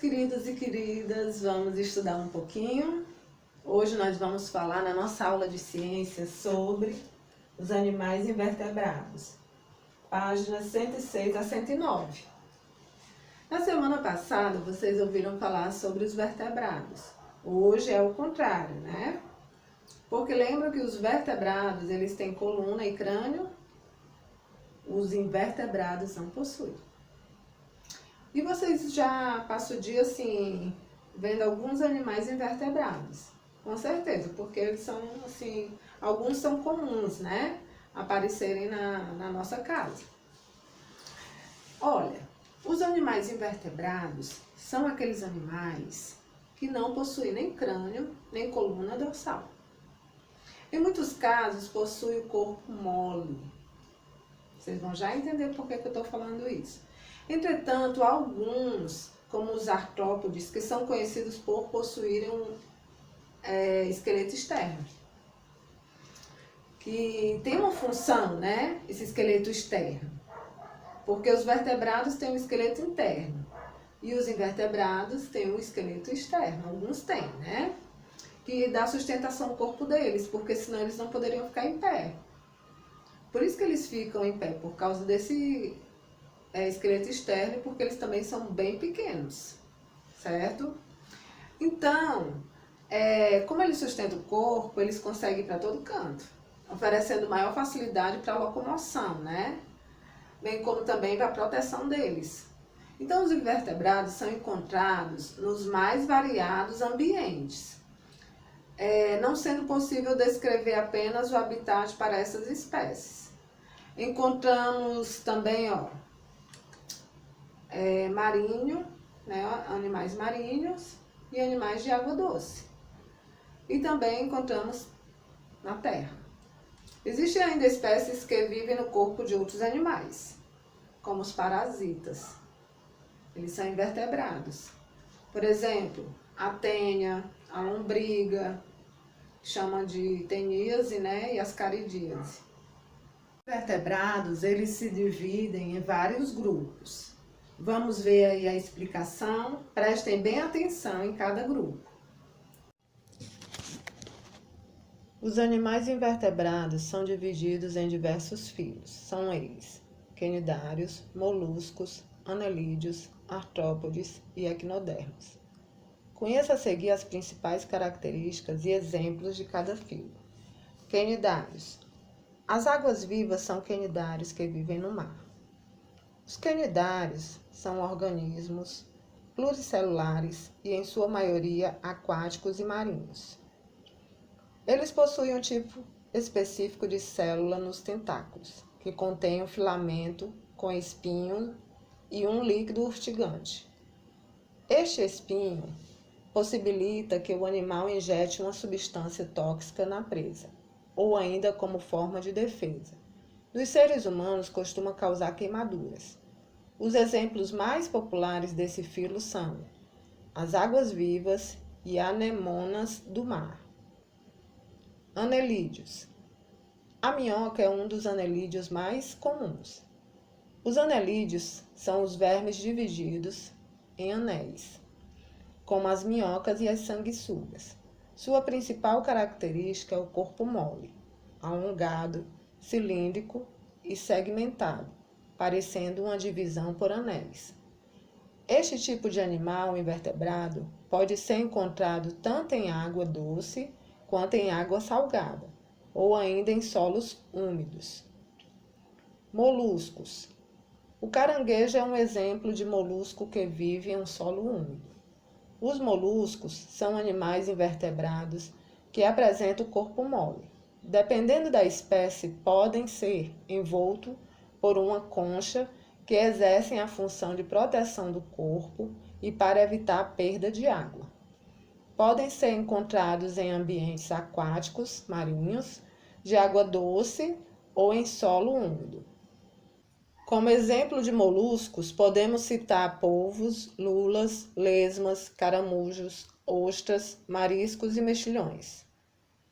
queridos e queridas, vamos estudar um pouquinho. Hoje nós vamos falar na nossa aula de ciências sobre os animais invertebrados, páginas 106 a 109. Na semana passada vocês ouviram falar sobre os vertebrados. Hoje é o contrário, né? Porque lembram que os vertebrados, eles têm coluna e crânio, os invertebrados não possuem. E vocês já passam o dia assim, vendo alguns animais invertebrados, com certeza, porque eles são assim, alguns são comuns, né, aparecerem na nossa casa. Olha, os animais invertebrados são aqueles animais que não possuem nem crânio, nem coluna dorsal. Em muitos casos, possuem o corpo mole. Vocês vão já entender por que eu estou falando isso. Entretanto, alguns, como os artrópodes, que são conhecidos por possuírem um esqueleto externo, que tem uma função, né, esse esqueleto externo, porque os vertebrados têm um esqueleto interno e os invertebrados têm um esqueleto externo, alguns têm, né, que dá sustentação ao corpo deles, porque senão eles não poderiam ficar em pé. Por isso que eles ficam em pé, por causa desse esqueleto externo, porque eles também são bem pequenos, certo? Então, como eles sustentam o corpo, eles conseguem ir para todo canto, oferecendo maior facilidade para a locomoção, né? Bem como também para a proteção deles. Então, os invertebrados são encontrados nos mais variados ambientes, não sendo possível descrever apenas o habitat para essas espécies. Encontramos também, marinho, né, animais marinhos e animais de água doce. E também encontramos na terra. Existem ainda espécies que vivem no corpo de outros animais, como os parasitas. Eles são invertebrados. Por exemplo, a tênia, a lombriga, chamam de teníase, né, e as caridíase. Os vertebrados, eles se dividem em vários grupos. Vamos ver aí a explicação, prestem bem atenção em cada grupo. Os animais invertebrados são divididos em diversos filos. São eles: quinidários, moluscos, anelídeos, artrópodes e equinodermos. Conheça a seguir as principais características e exemplos de cada filo. Quinidários. As águas-vivas são quinidários que vivem no mar. Os quinidários são organismos pluricelulares e, em sua maioria, aquáticos e marinhos. Eles possuem um tipo específico de célula nos tentáculos, que contém um filamento com espinho e um líquido urtigante. Este espinho possibilita que o animal injete uma substância tóxica na presa, ou ainda como forma de defesa. Nos seres humanos, costuma causar queimaduras. Os exemplos mais populares desse filo são as águas-vivas e anemonas do mar. Anelídeos. A minhoca é um dos anelídeos mais comuns. Os anelídeos são os vermes divididos em anéis, como as minhocas e as sanguessugas. Sua principal característica é o corpo mole, alongado, cilíndrico e segmentado, parecendo uma divisão por anéis. Este tipo de animal invertebrado pode ser encontrado tanto em água doce quanto em água salgada, ou ainda em solos úmidos. Moluscos. O caranguejo é um exemplo de molusco que vive em um solo úmido. Os moluscos são animais invertebrados que apresentam o corpo mole. Dependendo da espécie, podem ser envoltos por uma concha que exercem a função de proteção do corpo e para evitar a perda de água. Podem ser encontrados em ambientes aquáticos, marinhos, de água doce ou em solo úmido. Como exemplo de moluscos, podemos citar polvos, lulas, lesmas, caramujos, ostras, mariscos e mexilhões.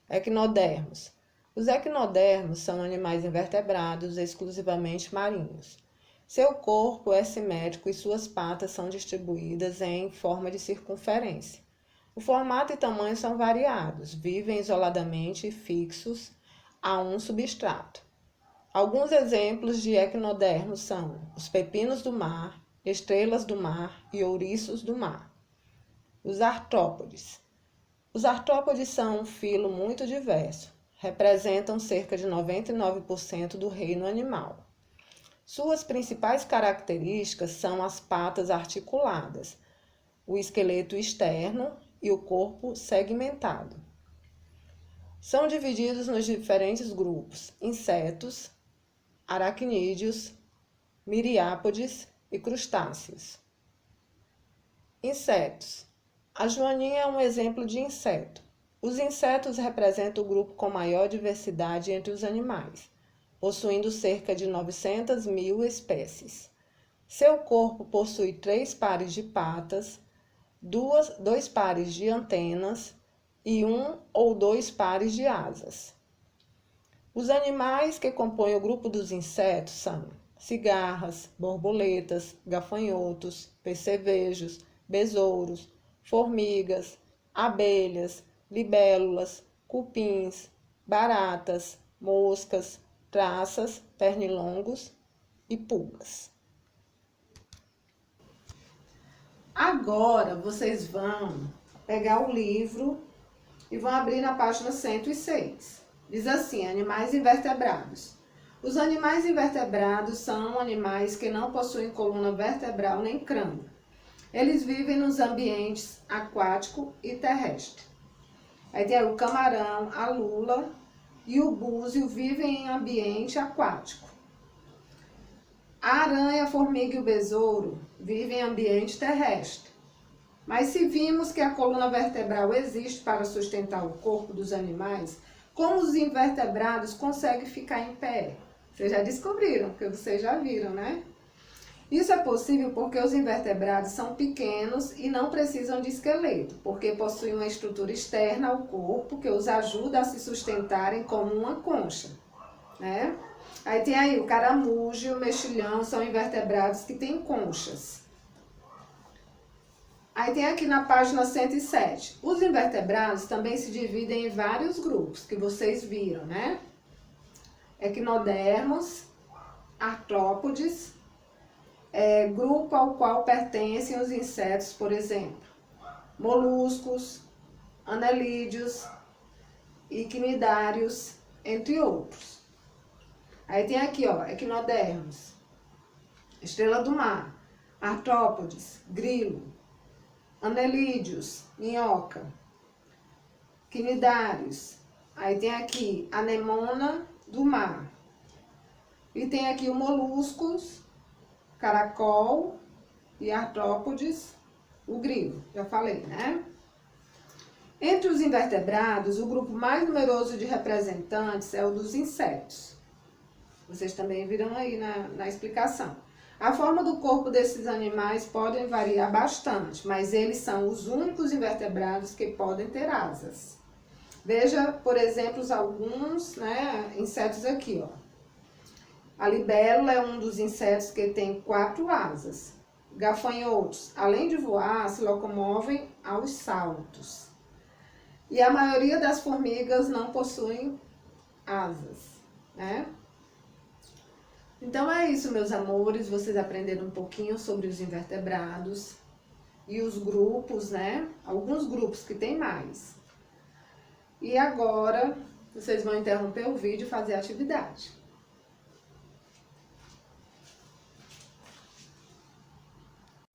Equinodermos. Os equinodermos são animais invertebrados exclusivamente marinhos. Seu corpo é simétrico e suas patas são distribuídas em forma de circunferência. O formato e tamanho são variados, vivem isoladamente e fixos a um substrato. Alguns exemplos de equinodermos são os pepinos do mar, estrelas do mar e ouriços do mar. Os artrópodes. Os artrópodes são um filo muito diverso, representam cerca de 99% do reino animal. Suas principais características são as patas articuladas, o esqueleto externo e o corpo segmentado. São divididos nos diferentes grupos: insetos, aracnídeos, miriápodes e crustáceos. Insetos. A joaninha é um exemplo de inseto. Os insetos representam o grupo com maior diversidade entre os animais, possuindo cerca de 900.000 espécies. Seu corpo possui 3 pares de patas, 2 pares de antenas e 1 ou 2 pares de asas. Os animais que compõem o grupo dos insetos são cigarras, borboletas, gafanhotos, percevejos, besouros, formigas, abelhas, libélulas, cupins, baratas, moscas, traças, pernilongos e pulgas. Agora vocês vão pegar o livro e vão abrir na página 106. Diz assim: animais invertebrados. Os animais invertebrados são animais que não possuem coluna vertebral nem crânio. Eles vivem nos ambientes aquático e terrestre. Aí tem o camarão, a lula e o búzio vivem em ambiente aquático. A aranha, a formiga e o besouro vivem em ambiente terrestre. Mas se vimos que a coluna vertebral existe para sustentar o corpo dos animais, como os invertebrados conseguem ficar em pé? Vocês já descobriram, porque vocês já viram, né? Isso é possível porque os invertebrados são pequenos e não precisam de esqueleto, porque possuem uma estrutura externa ao corpo que os ajuda a se sustentarem como uma concha, né? Aí tem aí o caramujo e o mexilhão, são invertebrados que têm conchas. Aí tem aqui na página 107. Os invertebrados também se dividem em vários grupos, que vocês viram, né? Equinodermos, artrópodes, grupo ao qual pertencem os insetos, por exemplo, moluscos, anelídeos, equinidários, entre outros. Aí tem aqui, ó, equinodermos, estrela do mar, artrópodes, grilo, anelídeos, minhoca, equinidários. Aí tem aqui anemona do mar. E tem aqui o moluscos, caracol e artrópodes, o grilo, já falei, né? Entre os invertebrados, o grupo mais numeroso de representantes é o dos insetos. Vocês também viram aí na explicação. A forma do corpo desses animais pode variar bastante, mas eles são os únicos invertebrados que podem ter asas. Veja, por exemplo, alguns, né, insetos aqui, ó. A libélula é um dos insetos que tem 4 asas. Gafanhotos, além de voar, se locomovem aos saltos. E a maioria das formigas não possuem asas, né? Então é isso, meus amores. Vocês aprenderam um pouquinho sobre os invertebrados e os grupos, né? Alguns grupos que tem mais. E agora, vocês vão interromper o vídeo e fazer a atividade.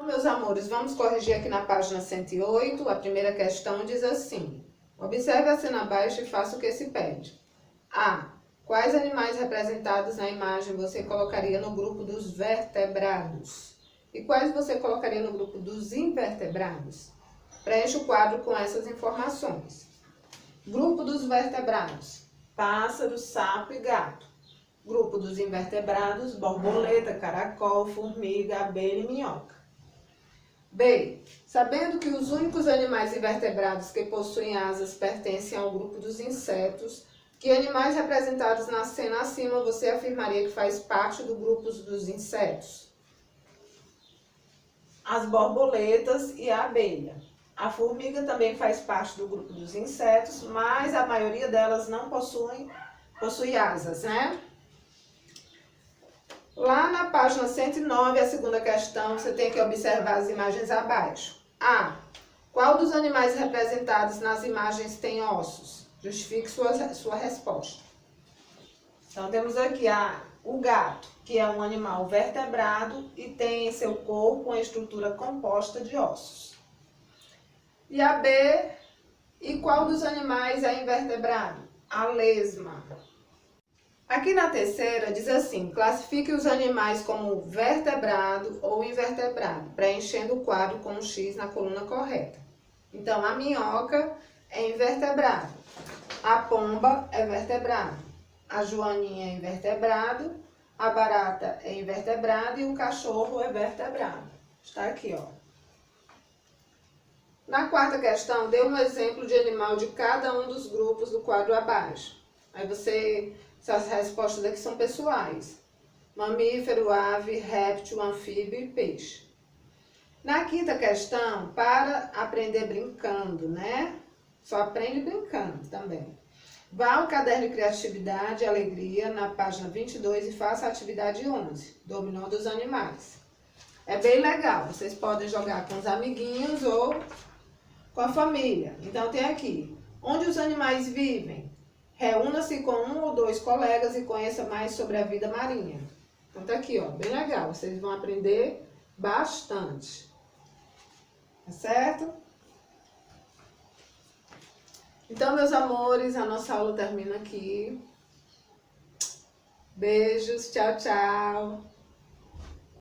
Meus amores, vamos corrigir aqui na página 108. A primeira questão diz assim: observe a cena abaixo e faça o que se pede. A. Quais animais representados na imagem você colocaria no grupo dos vertebrados? E quais você colocaria no grupo dos invertebrados? Preencha o quadro com essas informações. Grupo dos vertebrados: pássaro, sapo e gato. Grupo dos invertebrados: borboleta, caracol, formiga, abelha e minhoca. B. Sabendo que os únicos animais invertebrados que possuem asas pertencem ao grupo dos insetos, que animais representados na cena acima você afirmaria que faz parte do grupo dos insetos? as borboletas e a abelha. A formiga também faz parte do grupo dos insetos, mas a maioria delas não possui asas, né? Lá na página 109, a segunda questão, você tem que observar as imagens abaixo. A. Qual dos animais representados nas imagens tem ossos? Justifique sua resposta. Então, temos aqui o gato, que é um animal vertebrado e tem em seu corpo uma estrutura composta de ossos. E a B, e qual dos animais é invertebrado? A lesma. Aqui na terceira diz assim, classifique os animais como vertebrado ou invertebrado, preenchendo o quadro com um X na coluna correta. Então, a minhoca é invertebrado, a pomba é vertebrado, a joaninha é invertebrado, a barata é invertebrada e o cachorro é vertebrado. Está aqui, ó. Na quarta questão, dê um exemplo de animal de cada um dos grupos do quadro abaixo. Aí essas respostas aqui são pessoais. Mamífero, ave, réptil, anfíbio e peixe. Na quinta questão, para aprender brincando, né? Só aprende brincando também. Vá ao caderno de criatividade e alegria na página 22 e faça a atividade 11, dominó dos animais. É bem legal, vocês podem jogar com os amiguinhos ou com a família. Então tem aqui, onde os animais vivem? Reúna-se com um ou dois colegas e conheça mais sobre a vida marinha. Então tá aqui, ó, bem legal. Vocês vão aprender bastante. Tá certo? Então, meus amores, a nossa aula termina aqui. Beijos, tchau, tchau.